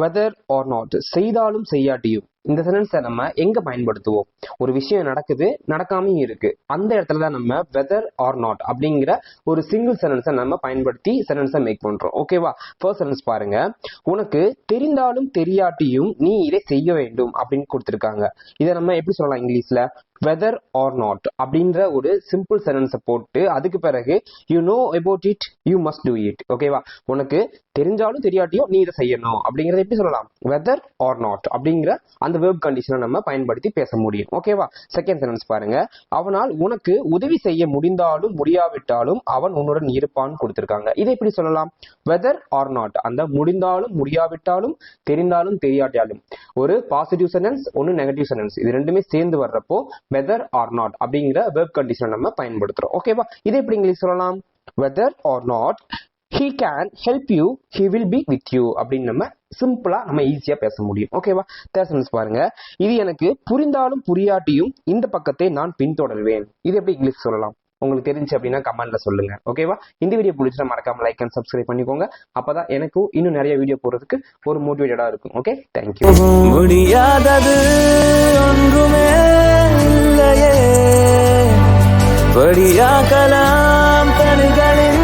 Weather or not, செய்தாலும் செய்யாட்டியும், இந்த சென்டென்ஸை நம்ம எங்க பயன்படுத்துவோம்? ஒரு விஷயம் நடக்குது, நடக்காமையும் இருக்கு, அந்த இடத்துல தான் நம்ம வெதர் ஆர் நாட் அப்படிங்கிற ஒரு சிங்கிள் சென்டென்ஸை நம்ம பயன்படுத்தி சென்டென்ஸை மேக் பண்றோம். ஓகேவா? ஃபர்ஸ்ட் சென்டென்ஸ் பாருங்க. உனக்கு தெரிந்தாலும் தெரியாட்டியும் நீ இதை செய்ய வேண்டும் அப்படின்னு கொடுத்துருக்காங்க. இதை நம்ம எப்படி சொல்லலாம் இங்கிலீஷ்ல? வெதர் ஆர் நாட் அப்படின்ற ஒரு சிம்பிள் சென்டென்ஸை போட்டு அதுக்கு பிறகு you know about it, you must do it. ஓகேவா? உனக்கு தெரிஞ்சாலும் தெரியாட்டியும் நீ இதை செய்யணும் அப்படிங்கறத எப்படி சொல்லலாம்? வெதர் ஆர் நாட் அப்படிங்கிற அந்த வெர்ப் கண்டிஷனை நம்ம பயன்படுத்தி பேச முடியும். ஓகேவா? செகண்ட் சென்டென்ஸ் பாருங்க. அவனால் உனக்கு உதவி செய்ய முடிந்தாலும் முடியாவிட்டாலும் அவன் உன்னுடன் இருப்பான்னு கொடுத்திருக்காங்க. இதை எப்படி சொல்லலாம்? வெதர் ஆர் நாட், அந்த முடிந்தாலும் முடியாவிட்டாலும் தெரிந்தாலும் தெரியாட்டாலும், ஒரு பாசிட்டிவ் சென்டென்ஸ், ஒன்னு நெகட்டிவ் சென்டென்ஸ், இது ரெண்டுமே சேர்ந்து வர்றப்போ வெதர் ஆர் நாட் அப்படிங்கிற வெர்ப் கண்டிஷனை நம்ம பயன்படுத்துறோம். ஓகேவா? இதை எப்படி இங்கிலீஷ் சொல்லலாம்? Whether or not he can help you, he will be with you அப்படின்னு நம்ம சிம்பிளா நம்ம ஈஸியா பேச முடியும். ஓகேவா? தேர்ட் சென்டென்ஸ் பாருங்க. இது எனக்கு புரிந்தாலும் புரியாட்டியும் இந்த பக்கத்தை நான் பின்தொடர்வேன். இது எப்படி இங்கிலீஷ் சொல்லலாம்? உங்களுக்கு தெரிஞ்சு அப்படின்னா கமெண்ட்ல சொல்லுங்க. ஓகேவா? இந்த வீடியோ பிடிச்சா மறக்காம லைக் அண்ட் சப்ஸ்கிரைப் பண்ணிக்கோங்க. அப்பதான் எனக்கும் இன்னும் நிறைய வீடியோ போறதுக்கு ஒரு மோட்டிவேட்டடா இருக்கும். Okay, thank you. முடியாதது ஒன்றுமே இல்லையே, படியாக்கலாம் தனிகளில்